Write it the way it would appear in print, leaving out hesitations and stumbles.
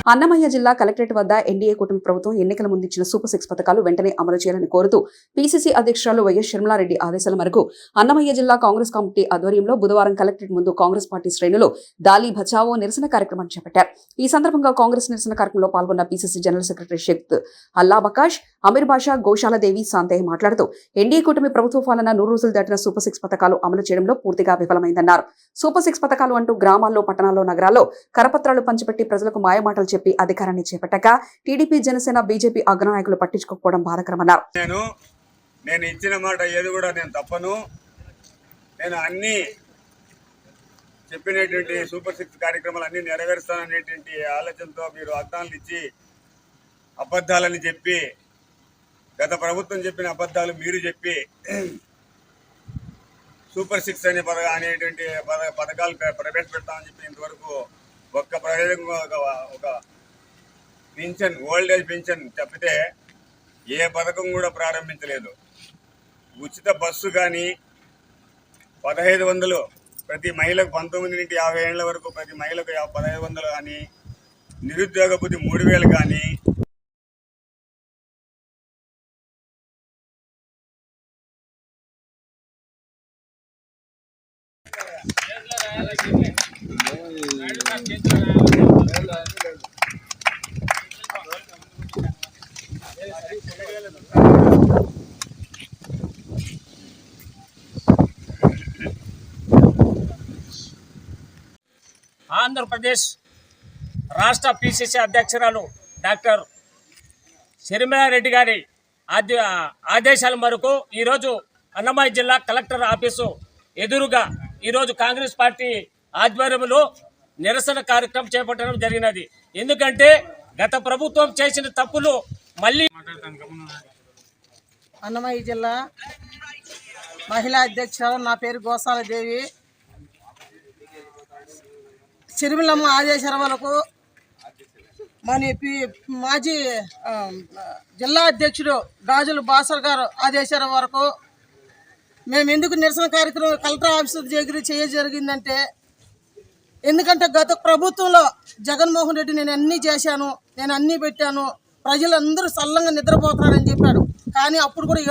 అన్నమయ్య జిల్లా కలెక్టరేట్ వద్ద ఎన్డీఏ కూటమి ప్రభుత్వం ఎన్నికల ముందు ఇచ్చిన సూపర్ 6 పథకాలు వెంటనే అమలు చేయాలని కోరుతూ పీసీసీ అధ్యక్షురాలు వైఎస్ షర్మిలారెడ్డి ఆదేశాల మేరకు అన్నమయ్య జిల్లా కాంగ్రెస్ కమిటీ ఆధ్వర్యంలో బుధవారం కలెక్టరేట్ ముందు కాంగ్రెస్ పార్టీ శ్రేణులు దాలి బచావో నిరసన కార్యక్రమాన్ని చేపట్టారు. ఈ సందర్భంగా కాంగ్రెస్ నిరసన కార్యక్రమంలో పాల్గొన్న పీసీసీ జనరల్ సెక్రటరీ షేక్ అల్లా బకాష్, అమీర్ బాషా, గోశాలదేవి సాంతయ్య మాట్లాడుతూ ఎన్డీఏ కూటమి ప్రభుత్వ పాలన 100 రోజులు దాటిన సూపర్ 6 పథకాలు అమలు చేయడంలో పూర్తిగా విఫలమైందన్నారు. సూపర్ 6 పథకాలు అంటూ గ్రామాల్లో, పట్టణాల్లో, నగరాల్లో కరపత్రాలు పంచిపెట్టి ప్రజలకు మాయమాటలు చెప్పి అధికారాన్ని చేపట్టాక టీడీపీ, జనసేన, బీజేపీ అగ్రనాయకులు పట్టించుకోకపోవడం బాధాకరమన్నారు. నేను ఇచ్చిన మాట ఏది కూడా నేను తప్పను. నేను అన్ని చెప్పినటువంటి సూపర్ 6 కార్యక్రమాలు అన్ని నెరవేరుస్తాననేటువంటి ఆలోచనతో మీరు వాగ్దానాలు ఇచ్చి అబద్ధాలని చెప్పి, గత ప్రభుత్వం చెప్పిన అబద్ధాలు మీరు చెప్పి సూపర్ 6 అనేటువంటి పథకాలు ప్రవేశపెడతామని చెప్పి ఇంతవరకు ఒక్క ప్రయోజనం ఒక పింఛన్, ఓల్డ్ ఏజ్ పింఛన్ తప్పితే ఏ పథకం కూడా ప్రారంభించలేదు. ఉచిత బస్సు కానీ 1500 ప్రతి మహిళకు 19 నుండి 50 ఏళ్ల వరకు ప్రతి మహిళకు 1500 కానీ, నిరుద్యోగ భృతి 3000 కానీ, ఆంధ్రప్రదేశ్ రాష్ట్ర పీసీసీ అధ్యక్షురాలు డాక్టర్ షర్మిలారెడ్డి గారి ఆదేశాల మేరకు ఈరోజు అన్నమయ్య జిల్లా కలెక్టర్ ఆఫీసు ఎదురుగా ఈరోజు కాంగ్రెస్ పార్టీ ఆధ్వర్యంలో నిరసన కార్యక్రమం చేపట్టడం జరిగినది. ఎందుకంటే గత ప్రభుత్వం చేసిన తప్పులు మళ్ళీ. అన్నమయ్య జిల్లా మహిళా అధ్యక్షురాలు, నా పేరు గోశాలదేవి. షర్మిలమ్మ ఆదేశాల వరకు మన మాజీ జిల్లా అధ్యక్షుడు గాజుల బాసర్ గారు ఆదేశాల వరకు మేము ఎందుకు నిరసన కార్యక్రమం కలెక్టర్ ఆఫీస్ దగ్గర జరిగిందంటే, ఎందుకంటే గత ప్రభుత్వంలో జగన్మోహన్ రెడ్డి నేను అన్నీ చేశాను, నేను అన్నీ పెట్టాను, ప్రజలందరూ సల్లంగా నిద్రపోతున్నారని చెప్పాడు. కానీ అప్పుడు కూడా